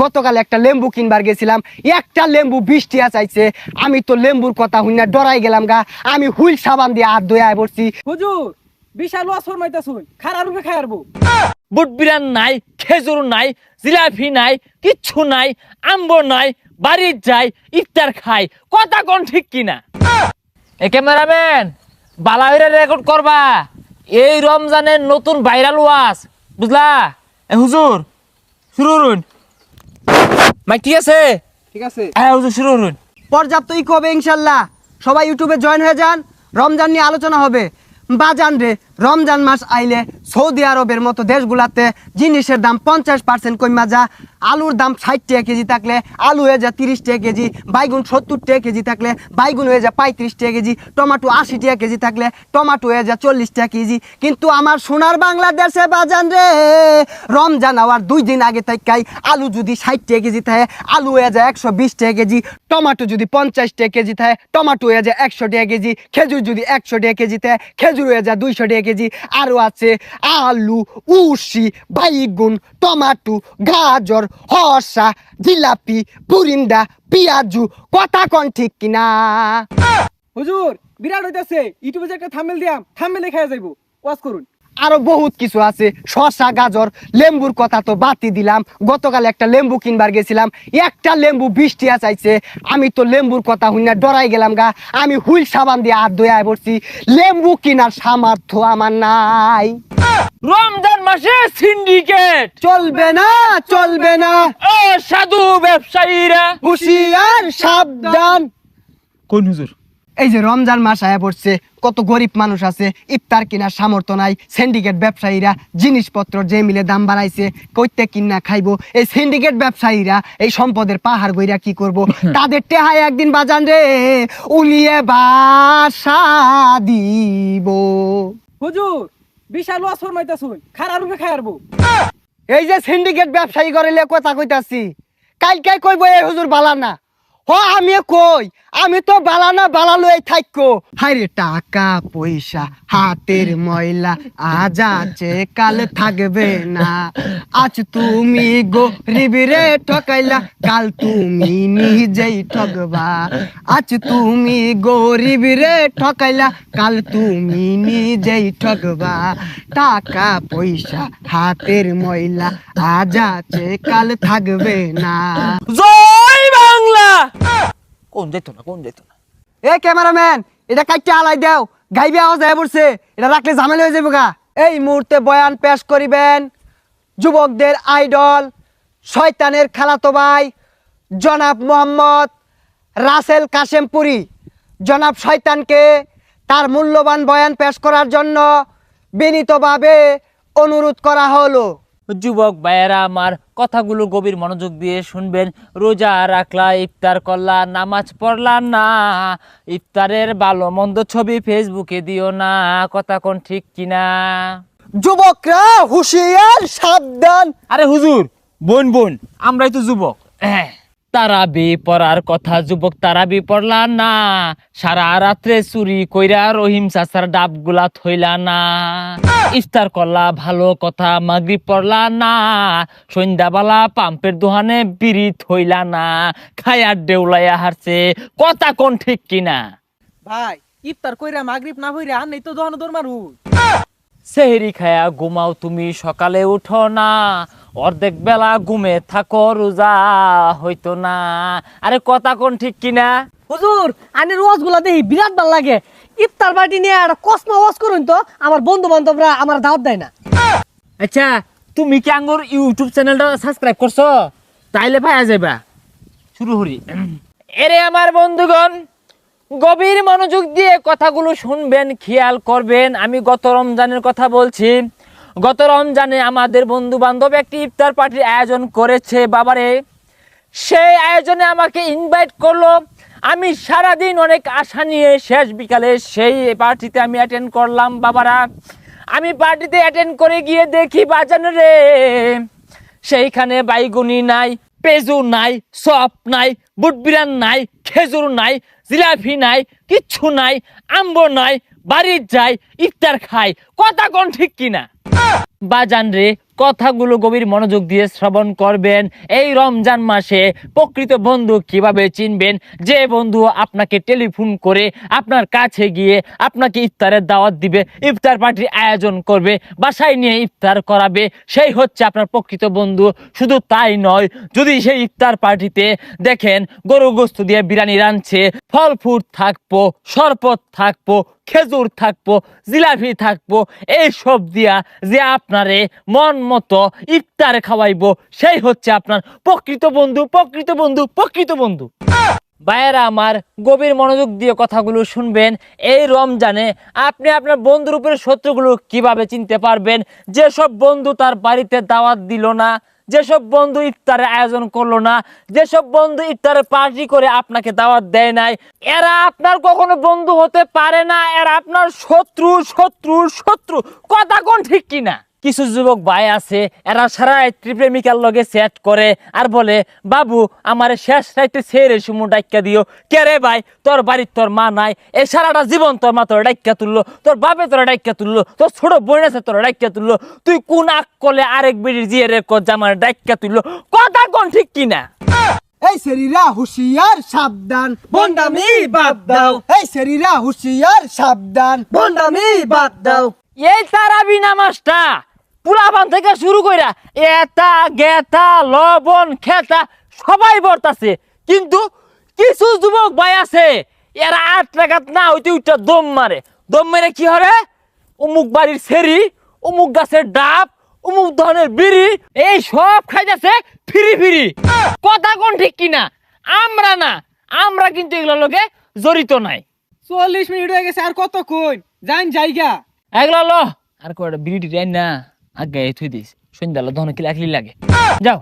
গতকাল একটা লেম্বু কিনবার গেছিলাম, একটা লেম্বু 20 টাকা চাইছে। আমি তো লেম্বুর কথা শুনে ডরাই গেলাম গা। আমি হুইল সাবান দিয়ে হাত ধুয়ে পড়ছি। হুজুর বিশাল ওয়াজ ফরমাইতাছুন, খারাপ রূপে খায়ারবো। বুট বিরান নাই, খেজুর নাই, জিলাপি নাই, কিচ্ছু নাই, আম্ব নাই, বাড়ির যাই ইফতার খাই। কথা কোন ঠিক কিনা? এ ক্যামেরাম্যান, বালাইরে রেকর্ড করবা। এই রমজানের নতুন ভাইরাল ওয়াজ, বুঝলা? এ হুজুর শুরু করুন। মাইক ঠিক আছে? ঠিক আছে। হ্যাঁ হুজুর শুরু করুন। পর্যাপ্ত ইকো হবে ইনশাল্লাহ। সবাই ইউটিউবে জয়েন হয়ে যান, রমজান নিয়ে আলোচনা হবে। বাজান রে, রমজান মাস আইলে সৌদি আরবের মতো দেশগুলাতে জিনিসের দাম 50% কমা যা। আলুর দাম 60 টাকা কেজি থাকলে আলু হয়ে যা 30 টাকা কেজি, বাইগুন 70 টাকা কেজি থাকলে বাইগুন হয়ে যা 35 টাকা কেজি, টমেটো 80 টাকা কেজি থাকলে টমেটো হয়ে যা 40 টাকা কেজি। কিন্তু আমার সোনার বাংলাদেশে বাজান রে, রমজান হওয়ার 2 দিন আগে থেকেই আলু যদি 60 টাকা কেজি থাকে আলু হয়ে যায় 120 টাকা কেজি, টমেটো যদি 50 টাকা কেজি থাকে টমেটো হয়ে যায় 100 টাকা কেজি, খেজুর যদি 100 টাকা কেজি থাকে খেজুর হয়ে যায় 200 টাকা কেজি। আরও আছে আলু, উশি, বাইগুন, টমেটো, গাজর, হরসা, জিলাপি, পুরিন্দা, পিয়াজু। কথা কোন ঠিক কিনা? হুজুর বিরাট হইতাছে, ইউটিউবে যে একটা থাম্বনেল দিয়াম, থাম্বনেলে খায়া যাইবো। ওয়াজ করুন। আরো বহুত কিছু আছে, শসা, গাজর, লেম্বুর কথা তো বাতি দিলাম। গতকাল একটা লেম্বু কিনবার গেছিলাম, একটা লেম্বু 20 টাকা চাইছে। আমি তো লেম্বুর কথা শুনে ডরাই গেলাম গা। আমি হুইল সাবান দিয়ে হাত ধুয়ে পড়ছি। লেম্বু কিনার সামর্থ্য আমার নাই। রমজান মাসে সিন্ডিকেট চলবে না, চলবে না, ও সাধু ব্যবসায়ীরা হুঁশিয়ার সাবধান। কোন হুজুর? এই যে রমজান মাস আয়া পড়ছে, কত গরিব মানুষ আছে, ইফতার কেনার সামর্থ্য নাই। সিন্ডিকেট ব্যবসায়ীরা জিনিসপত্র যে মিলে দাম বাড়াইছে, কইতে কিনা খাইবো। এই সিন্ডিকেট ব্যবসায়ীরা এই সম্পদের পাহাড় গইরা কি করব? তাদের টেহায় একদিন বাজান রে উলিয়ে বাসা দিব। হুজুর বিশাল ওয়াজ ফরমাইতাছুন, খারাপ রূপে খায়ারবো। এই যে সিন্ডিকেট ব্যবসায়ী করিলে কথা কইতাছি, কালকে কইবো এই হুজুর বালানা। হ আমি কই, আমি তো বালানা বালালো এই থাকো। হাইরে টাকা পয়সা হাতের ময়লা, আজ আছে কাল থাকবে না। আজ তুমি গরিবরে ঠকাইলা, কাল তুমি নিজেই ঠকবা। আজ তুমি গরিবরে ঠকাইলা, কাল তুমি নিজেই ঠকবা। টাকা পয়সা হাতের ময়লা, আজ আছে কাল থাকবে না। জয় বাংলা। কোন যেত না, কোন যেত না। এ ক্যামেরাম্যান, এটা কাইটা আলাই দাও, গাইবে আওয়াজ আয় পড়ছে, এটা রাখলে ঝামেলা হয়ে যাবে গা। এই মুহূর্তে বয়ান পেশ করিবেন যুবকদের আইডল, শয়তানের খালাতো ভাই জনাব মোহাম্মদ রাসেল কাশেমপুরি। জনাব শয়তানকে তার মূল্যবান বয়ান পেশ করার জন্য বিনীতভাবে অনুরোধ করা হলো। যুবক ভাইয়েরা আমার কথাগুলো গভীর মনোযোগ দিয়ে শুনবেন। রোজা রাখলা, ইফতার করলা, নামাজ পড়লা না, ইফতারের ভালো মন্দ ছবি ফেসবুকে দিও না। কথা কোন ঠিক কিনা? যুবকরা হুঁশিয়ার সাবধান। আরে হুজুর, বোন বোন, আমরাই তো যুবক। তারাবি পড়ার কথা, যুবক তারাবি পড়লা না, সারা রাত্রে চুরি কইরা রহিম চাচার ডাবগুলা থইলা না। ইফতার করলা ভালো কথা, মাগরিব পড়লা না, সন্ধ্যাবেলা পাম্পের দোকানে বিড়ি থইলা না, খায়ার দেউলাইয়া হারছে। কথা কোন ঠিক কিনা? ভাই ইফতার কইরা মাগরিব না হইরা আর নেই তো দোহানো দর মারু। সেহরি খায়া ঘুমাও তুমি, সকালে উঠো না, অর্ধেক বেলা ঘুমে থাকো, রোজা হইতো না। আরে কথা কোন ঠিক কিনা? হুজুর আনের ওয়াজ গুলা দেখি বিরাট ভাল লাগে। ইফতার পার্টি নিয়ে একটা কসমা ওয়াজ করুন তো, আমার বন্ধু বান্ধবরা আমার দাওয়াত দেয় না। আচ্ছা, তুমি কি আঙ্গুর ইউটিউব চ্যানেলটা সাবস্ক্রাইব করছো? তাইলে পাওয়া যাবা। শুরু করি। এরে আমার বন্ধুগণ, গভীর মনোযোগ দিয়ে কথাগুলো শুনবেন, খেয়াল করবেন। আমি গত রমজানের কথা বলছি। গত রমজানে আমাদের বন্ধু বান্ধব একটি ইফতার পার্টির আয়োজন করেছে বাবারে। সেই আয়োজনে আমাকে ইনভাইট করলো। আমি সারাদিন অনেক আশা নিয়ে শেষ বিকালে সেই পার্টিতে আমি অ্যাটেন্ড করলাম বাবারা। আমি পার্টিতে অ্যাটেন্ড করে গিয়ে দেখি বাজানো রে, সেইখানে বাইগুনি নাই, পেজু নাই, সপ নাই, বুটবিরান নাই, খেজুর নাই, জিলাপি নাই, কিচ্ছু নাই, আম্ব নাই, বাড়ির যাই ইফতার খাই। কথা কোন ঠিক কিনা? বাজান রে, কথাগুলো গভীর মনোযোগ দিয়ে শ্রবণ করবেন। এই রমজান মাসে প্রকৃত বন্ধু কিভাবে চিনবেন? যে বন্ধু আপনাকে টেলিফোন করে আপনার কাছে গিয়ে আপনাকে ইফতারের দাওয়াত দিবে, ইফতার পার্টির আয়োজন করবে, বাসায় নিয়ে ইফতার করাবে, সেই হচ্ছে আপনার প্রকৃত বন্ধু। শুধু তাই নয়, যদি সেই ইফতার পার্টিতে দেখেন গরু গোস্ত দিয়ে বিরিয়ানি রাঁধছে, ফল ফ্রুট থাকবো, শরবত থাকবো, খেজুর থাকবো, জিলাপি থাকবো, এইসব দিয়া যে আপনারে মন মতো ইফতার খাওয়াইবো, সেই হচ্ছে আপনার প্রকৃত বন্ধু, প্রকৃত বন্ধু, প্রকৃত বন্ধু। ভাইয়েরা আমার, গভীর মনোযোগ দিয়ে কথাগুলো শুনবেন। এই রমজানে আপনি আপনার বন্ধুর উপরে শত্রুগুলো কিভাবে চিনতে পারবেন? যেসব বন্ধু তার বাড়িতে দাওয়াত দিল না, যেসব বন্ধু ইফতারের আয়োজন করলো না, যেসব বন্ধু ইফতারের পার্টি করে আপনাকে দাওয়াত দেয় নাই, এরা আপনার কখনো বন্ধু হতে পারে না। এরা আপনার শত্রু, শত্রু, শত্রু। কথা কোন ঠিক কিনা? কিছু যুবক ভাই আছে, এরা সারা রাত্রি প্রেমিকার লগে চ্যাট করে আর বলে, বাবু আমার শেষ রাইতে ছেড়ে সুমু ডাক্কা দিও। কে রে ভাই, তোর বাড়ির তোর মা নাই, এই সারাটা জীবন তোর মা তোর ডাক্কা তুললো, তোর বাপে তোর ডাক্কা তুললো, তোর ছোট বোন আছে তোর ডাক্কা তুললো, তুই কোন আকলে আরেক বেড়ির জিয়ে রে জামার ডাক্কা তুললো? কথা কোন ঠিক কিনা? এই শরীরা হুশিয়ার সাবধান, বন্ডামি বাদ দাও, এই শরীরা হুশিয়ার সাবধান। বন্ডামি বাদ দাও। এই তারাবি নামাজটা পুলাবান থেকে শুরু কইরা এটা গেতা লবণ খেতা সবাই বর্তাছে, কিন্তু কিছু যুবক ভাই আছে, এরা 8 টাকাত না হইতে উঠটা দম মারে। দম মেরে কি হবে? অমুক বাড়ির সেরি, অমুক গাছের ডাব, অমুক ধরনের বিড়ি, এই সব খাইতেছে ফিরি ফিরি। কথা কোন ঠিক কিনা? আমরা না, আমরা কিন্তু এগুলোর লগে জড়িত নাই। 40 মিনিট হয়ে গেছে, আর কতক্ষণ যান জায়গা। এগুলো ল আর কয়টা বিড়ি টাইন না আগে থুই দিস, সন্ধ্যাবেলা দহনে কি লাগলি লাগে। যাও।